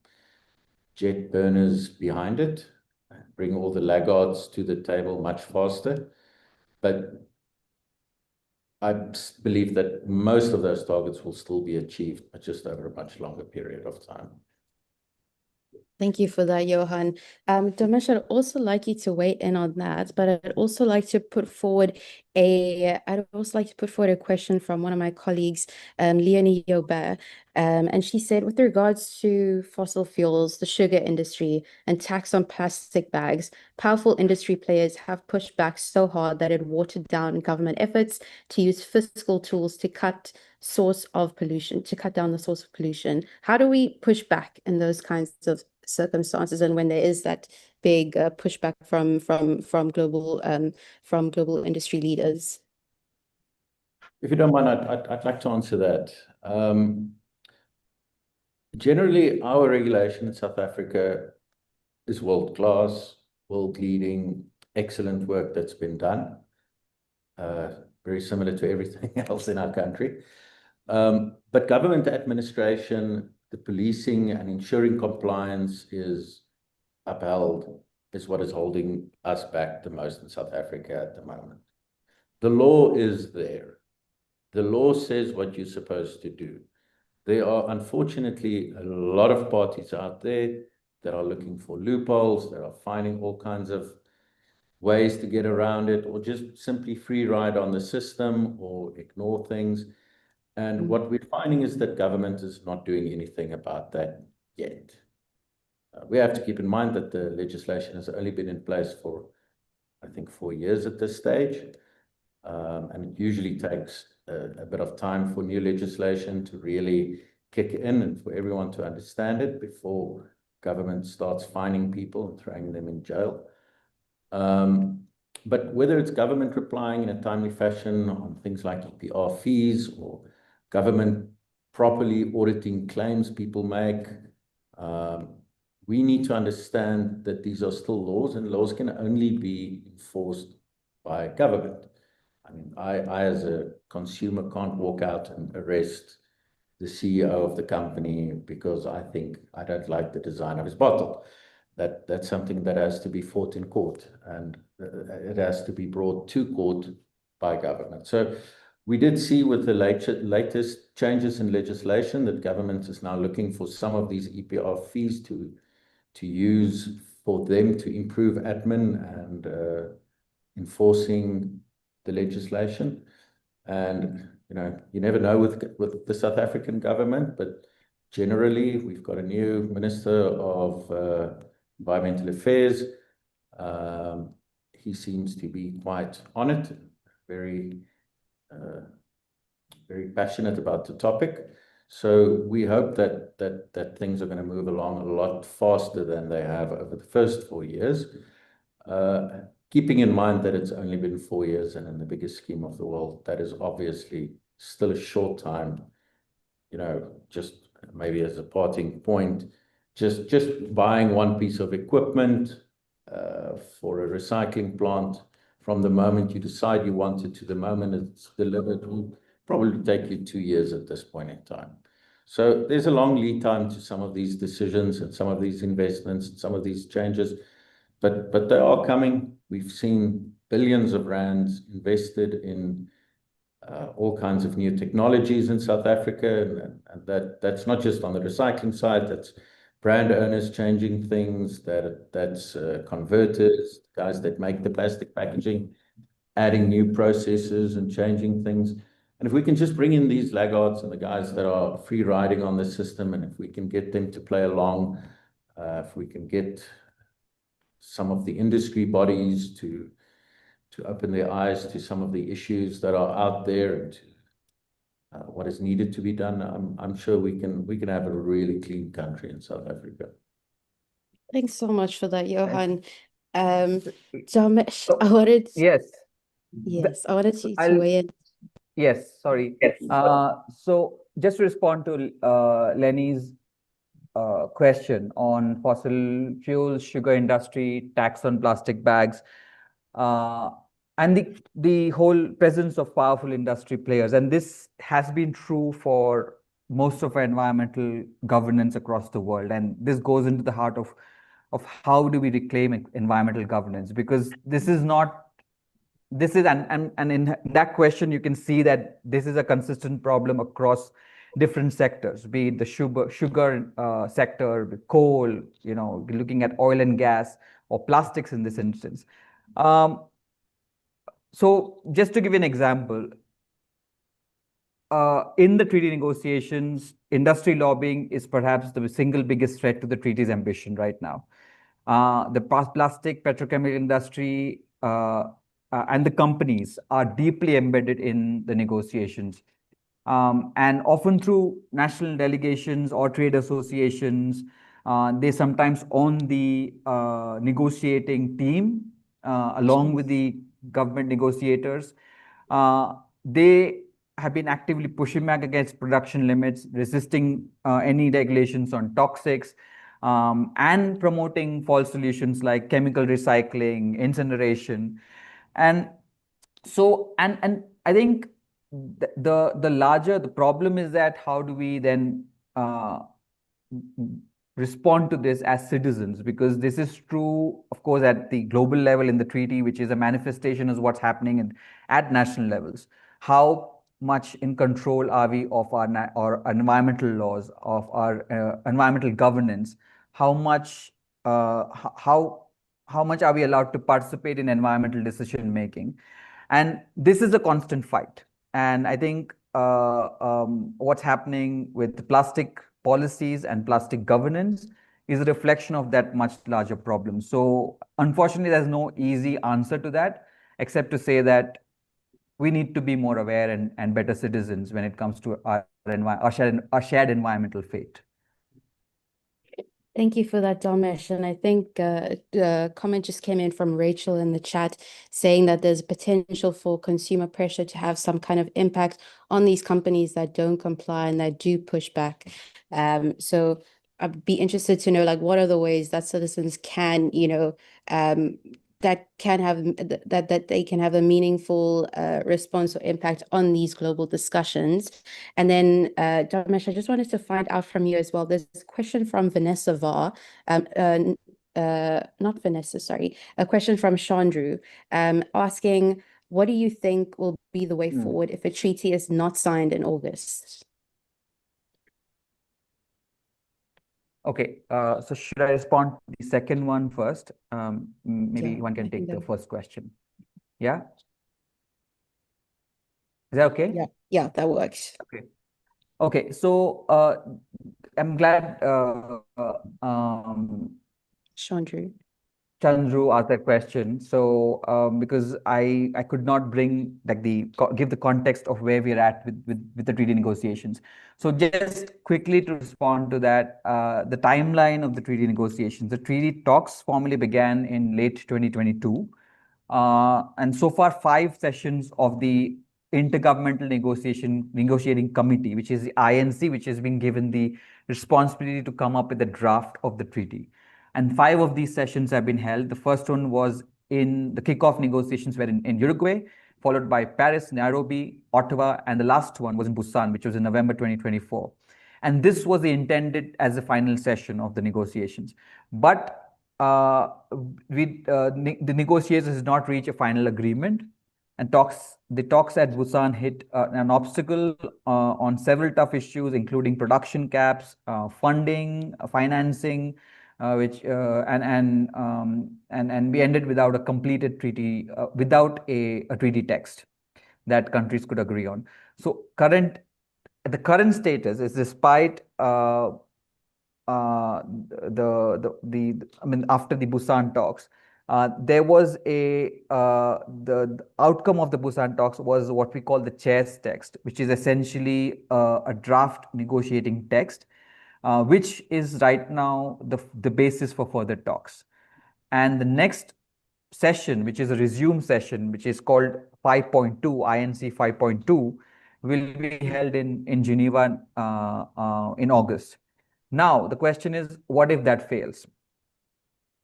jet burners behind it, bring all the laggards to the table much faster. But I believe that most of those targets will still be achieved, but just over a much longer period of time. Thank you for that, Johan. Damesh, I'd also like you to weigh in on that, but I'd also like to put forward a question from one of my colleagues, Leonie Jobert. And she said, with regards to fossil fuels, the sugar industry, and tax on plastic bags, powerful industry players have pushed back so hard that it watered down government efforts to use fiscal tools to cut down the source of pollution. How do we push back in those kinds of circumstances, and when there is that big pushback from global industry leaders? If you don't mind, I'd like to answer that. Generally, our regulation in South Africa is world class, world leading, excellent work that's been done. Very similar to everything else in our country. But government administration, the policing and ensuring compliance is upheld, is what is holding us back the most in South Africa at the moment. The law is there. The law says what you're supposed to do. There are, unfortunately, a lot of parties out there that are looking for loopholes, that are finding all kinds of ways to get around it, or just simply free ride on the system or ignore things. And what we're finding is that government is not doing anything about that yet. We have to keep in mind that the legislation has only been in place for, I think, 4 years at this stage. And it usually takes a bit of time for new legislation to really kick in and for everyone to understand it before government starts fining people and throwing them in jail. But whether it's government replying in a timely fashion on things like EPR fees, or government properly auditing claims people make, we need to understand that these are still laws, and laws can only be enforced by government. I mean, I as a consumer can't walk out and arrest the CEO of the company because I think I don't like the design of his bottle. That's something that has to be fought in court, and it has to be brought to court by government. So we did see with the latest changes in legislation that government is now looking for some of these EPR fees to use for them to improve admin and enforcing the legislation. And you never know with the South African government, but generally we've got a new Minister of Environmental Affairs. He seems to be quite on it, very passionate about the topic. So we hope that things are going to move along a lot faster than they have over the first 4 years. Keeping in mind that it's only been 4 years, and in the biggest scheme of the world, that is obviously still a short time. Just maybe as a parting point, just buying one piece of equipment for a recycling plant, from the moment you decide you want it to the moment it's delivered, will probably take you 2 years at this point in time. So there's a long lead time to some of these decisions and some of these investments and some of these changes, but they are coming. We've seen billions of rands invested in all kinds of new technologies in South Africa, and that's not just on the recycling side. That's brand owners changing things. That's converters, guys that make the plastic packaging, adding new processes and changing things. And if we can just bring in these laggards and the guys that are free riding on the system, and if we can get them to play along, if we can get some of the industry bodies to open their eyes to some of the issues that are out there and to what is needed to be done, I'm sure we can have a really clean country in South Africa. Thanks so much for that, Johan. So, I wanted, yes, I wanted you to I'll weigh in. yes, sorry. So just to respond to Lenny's question on fossil fuels, sugar industry, tax on plastic bags, uh, and the whole presence of powerful industry players. And this has been true for most of our environmental governance across the world. And this goes into the heart of how do we reclaim environmental governance, because this is not this is and in that question you can see that this is a consistent problem across different sectors, be it the sugar sector, coal, looking at oil and gas, or plastics in this instance. So just to give you an example, in the treaty negotiations, industry lobbying is perhaps the single biggest threat to the treaty's ambition right now. The plastic petrochemical industry and the companies are deeply embedded in the negotiations. And often through national delegations or trade associations, they sometimes own the negotiating team along with the government negotiators. They have been actively pushing back against production limits, resisting any regulations on toxics, and promoting false solutions like chemical recycling, incineration. And so, and I think the larger the problem is that how do we then respond to this as citizens, because this is true, of course, at the global level in the treaty, which is a manifestation of what's happening at national levels. How much in control are we of our environmental laws, of our environmental governance? How much how much are we allowed to participate in environmental decision making? And this is a constant fight. And I think what's happening with plastic policies and plastic governance is a reflection of that much larger problem. So unfortunately, there's no easy answer to that, except to say that we need to be more aware and better citizens when it comes to our shared environmental fate. Thank you for that, Damesh. And I think a comment just came in from Rachel in the chat saying that there's potential for consumer pressure to have some kind of impact on these companies that don't comply and that do push back. So I'd be interested to know, like, what are the ways that citizens can, that they can have a meaningful response or impact on these global discussions. And then, Damesh, I just wanted to find out from you as well. There's a question from Vanessa Var, not Vanessa, sorry, a question from Chandru, asking, what do you think will be the way forward if a treaty is not signed in August? Okay, so should I respond to the second one first? Maybe one can take the first question. Yeah? Is that okay? Yeah, that works. Okay. Okay, so I'm glad Chandru asked that question. So because I could not bring like give the context of where we're at with the treaty negotiations. So just quickly to respond to that, the timeline of the treaty negotiations. The treaty talks formally began in late 2022. And so far, 5 sessions of the Intergovernmental Negotiating Committee, which is the INC, which has been given the responsibility to come up with a draft of the treaty. And 5 of these sessions have been held. The first one was in the kickoff negotiations were in Uruguay, followed by Paris, Nairobi, Ottawa, and the last one was in Busan, which was in November 2024. And this was intended as a final session of the negotiations. But the negotiators did not reach a final agreement, and the talks at Busan hit an obstacle on several tough issues, including production caps, funding, financing, which and we ended without a completed treaty, without a treaty text that countries could agree on. So the current status is, despite I mean, after the Busan talks, there was the outcome of the Busan talks was what we call the chair's text, which is essentially a draft negotiating text, which is right now the basis for further talks. And the next session, which is a resume session, which is called 5.2, INC 5.2, will be held in Geneva in August. Now, the question is, what if that fails?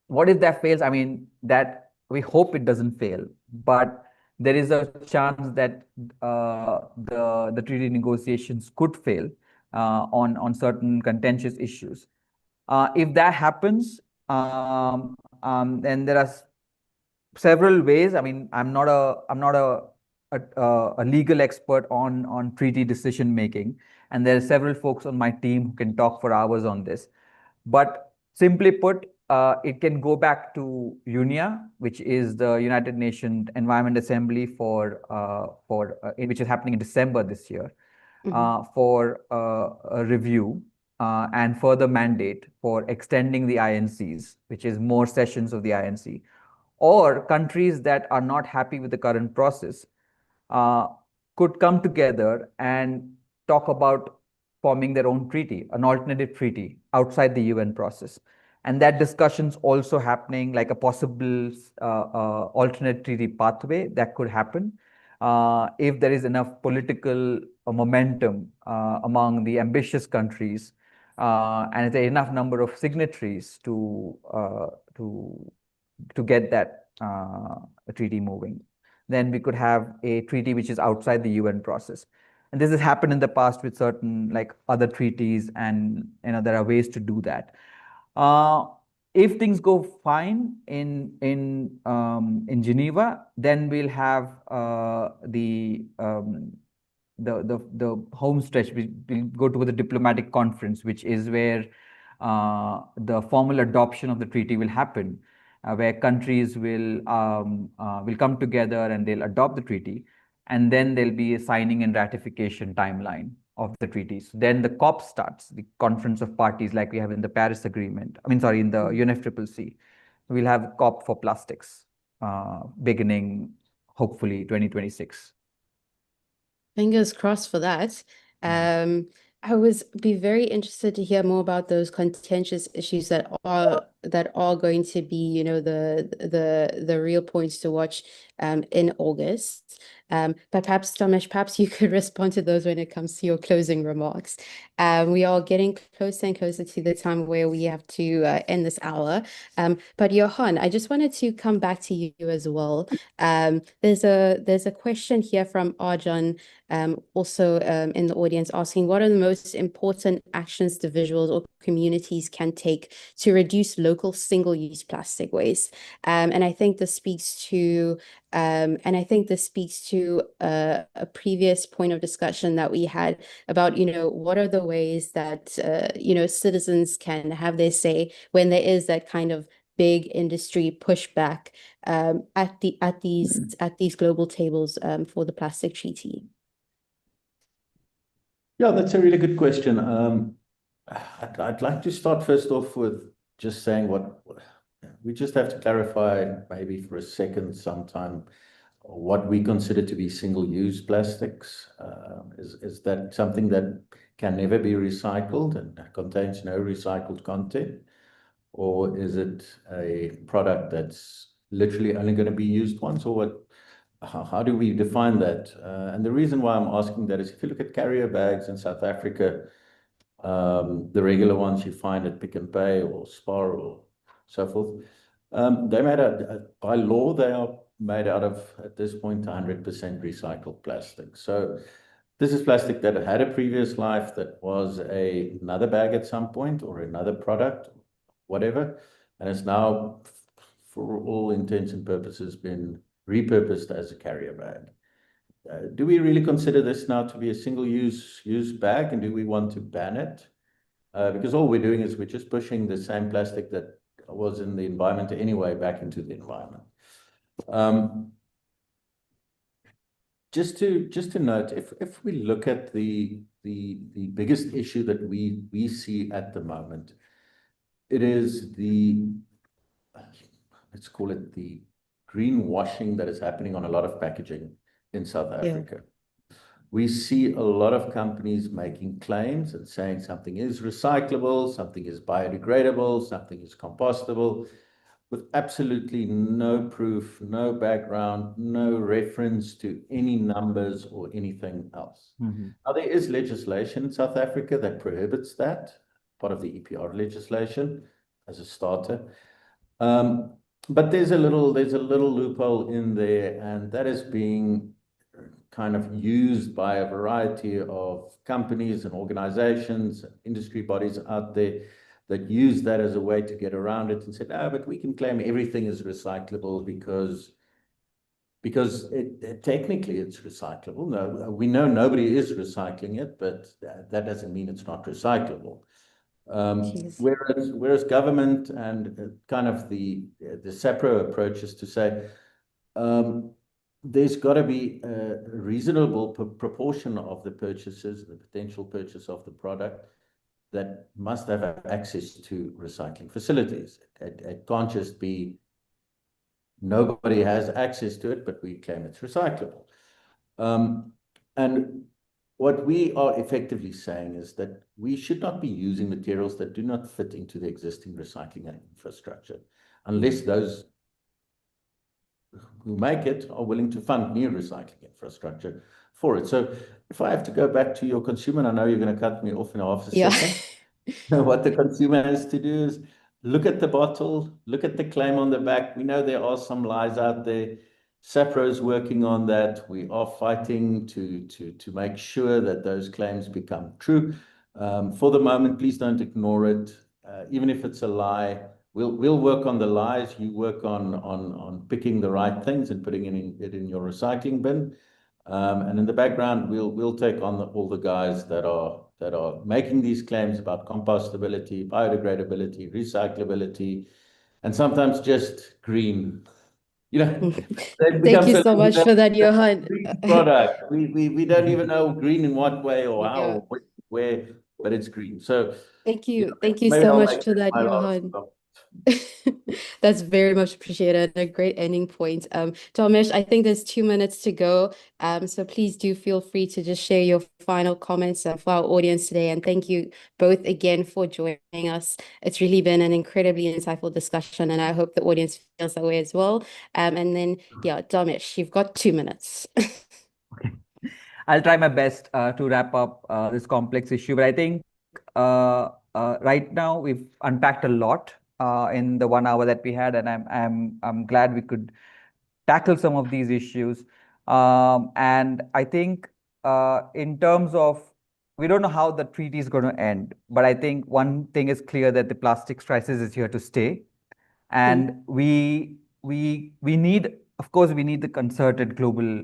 What if that fails? I mean, that we hope it doesn't fail, but there is a chance that the treaty negotiations could fail on certain contentious issues. If that happens, then there are several ways. I mean, I'm not a legal expert on treaty decision making, and there are several folks on my team who can talk for hours on this. But simply put, it can go back to UNIA, which is the United Nations Environment Assembly which is happening in December this year, for a review and further mandate for extending the INCs, which is more sessions of the INC. Or countries that are not happy with the current process could come together and talk about forming their own treaty, an alternative treaty outside the UN process. And that discussion's also happening, like a possible alternate treaty pathway that could happen if there is enough political momentum among the ambitious countries, and if there are enough number of signatories to get that treaty moving. Then we could have a treaty which is outside the UN process. And this has happened in the past with certain like other treaties, and there are ways to do that. If things go fine in Geneva, then we'll have the home stretch. We'll go to the diplomatic conference, which is where the formal adoption of the treaty will happen, where countries will come together and they'll adopt the treaty, and then there'll be a signing and ratification timeline of the treaties. Then the COP starts, the Conference of Parties, like we have in the Paris Agreement. I mean, sorry, in the UNFCCC. We'll have COP for plastics beginning, hopefully, 2026. Fingers crossed for that. I would be very interested to hear more about those contentious issues that are going to be, the real points to watch in August. But perhaps, Tomesh, perhaps you could respond to those when it comes to your closing remarks. We are getting closer and closer to the time where we have to end this hour. But Johan, I just wanted to come back to you as well. There's a question here from Arjan, also in the audience, asking, what are the most important actions individuals or communities can take to reduce local single-use plastic waste? And I think this speaks to a previous point of discussion that we had about, what are the ways that citizens can have their say when there is that kind of big industry pushback at these global tables for the plastic treaty. Yeah, that's a really good question. I'd like to start first off with just saying we just have to clarify maybe for a second sometime what we consider to be single-use plastics. Is that something that can never be recycled and contains no recycled content? Or is it a product that's literally only going to be used once? Or how do we define that? And the reason why I'm asking that is, if you look at carrier bags in South Africa, the regular ones you find at Pick n Pay or Spar or so forth, they're made out, by law, they are made out of, at this point, 100% recycled plastic. So This is plastic that had a previous life, that was another bag at some point or another product, whatever, and is now, for all intents and purposes, been repurposed as a carrier bag. Do we really consider this now to be a single-use bag, and do we want to ban it? Because all we're doing is we're just pushing the same plastic that was in the environment anyway back into the environment. Just to note, if we look at the biggest issue that we see at the moment, it is let's call it the greenwashing that is happening on a lot of packaging in South Africa. We see a lot of companies making claims and saying something is recyclable, something is biodegradable, something is compostable, with absolutely no proof, no background, no reference to any numbers or anything else. Now, there is legislation in South Africa that prohibits that, part of the EPR legislation as a starter. But there's a little loophole in there, and that is being kind of used by a variety of companies and organizations, industry bodies out there that use that as a way to get around it and say, no, but we can claim everything is recyclable because technically it's recyclable. No, we know nobody is recycling it, but that doesn't mean it's not recyclable. Whereas government and kind of the SAPRO approach is to say, there's got to be a reasonable proportion of the purchases, the potential purchase of the product, that must have access to recycling facilities. It can't just be nobody has access to it, but we claim it's recyclable. And what we are effectively saying is that we should not be using materials that do not fit into the existing recycling infrastructure, unless those who make it are willing to fund new recycling infrastructure for it. So if I have to go back to your consumer, and I know you're going to cut me off in half a second, what the consumer has to do is look at the bottle, look at the claim on the back. We know there are some lies out there. SAPRO is working on that. We are fighting to make sure that those claims become true. For the moment, please don't ignore it. Even if it's a lie, we'll work on the lies. You work on picking the right things and putting it in your recycling bin. And in the background, we'll take on all the guys that are making these claims about compostability, biodegradability, recyclability, and sometimes just green. Thank you so much for that, Johan. Product. We don't even know green in what way or how or where, but it's green. So thank you so much for that, Johan. That's very much appreciated. A great ending point. Tomish, I think there's 2 minutes to go. So please do feel free to just share your final comments for our audience today. And thank you both again for joining us. It's really been an incredibly insightful discussion, and I hope the audience feels that way as well. And then, Tomish, you've got 2 minutes. Okay. I'll try my best to wrap up this complex issue, but I think right now we've unpacked a lot in the 1 hour that we had, and I'm glad we could tackle some of these issues. And I think in terms of, we don't know how the treaty is going to end, but I think one thing is clear, that the plastics crisis is here to stay, and we need, of course, we need the concerted global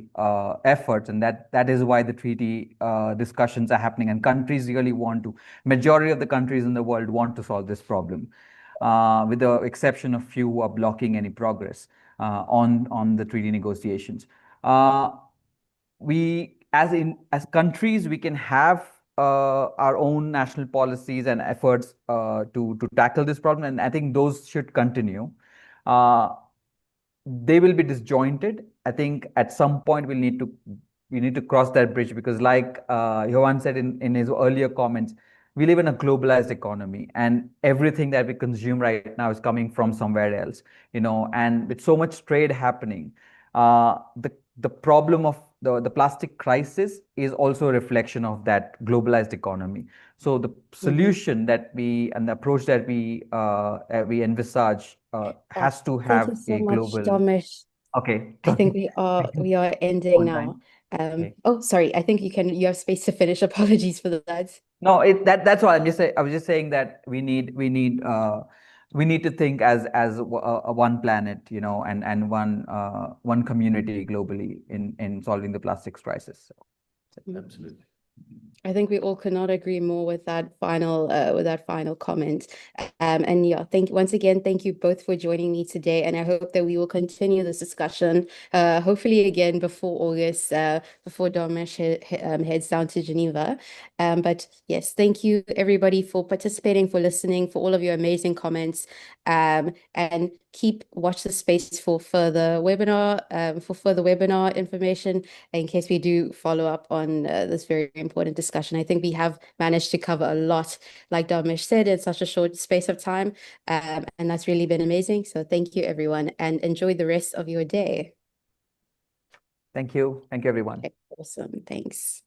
efforts, and that is why the treaty discussions are happening, and countries really want to. Majority of the countries in the world want to solve this problem, with the exception of few who are blocking any progress on the treaty negotiations. As countries, we can have our own national policies and efforts to tackle this problem, and I think those should continue. They will be disjointed. I think at some point we need to cross that bridge, because like Johan said in his earlier comments, we live in a globalized economy, and everything that we consume right now is coming from somewhere else, and with so much trade happening, the problem of the plastic crisis is also a reflection of that globalized economy. So the solution that and the approach that we envisage has to have Thank you so a much, global. Tomish. Okay. I think we are ending now. Okay. Oh, sorry. I think you have space to finish. Apologies for that. No, that's why I was just saying that we need to think as a one planet, you know, and one community globally in solving the plastics crisis. So. Absolutely. I think we all could not agree more with that final comment. And yeah, once again, thank you both for joining me today. And I hope that we will continue this discussion, hopefully again before August, before Domesh heads down to Geneva. But yes, thank you everybody for participating, for listening, for all of your amazing comments. And watch the space for further webinar information in case we do follow up on this very important discussion. I think we have managed to cover a lot, like Dharmesh said, in such a short space of time. And that's really been amazing. So thank you, everyone, and enjoy the rest of your day. Thank you. Thank you, everyone. Okay, awesome. Thanks.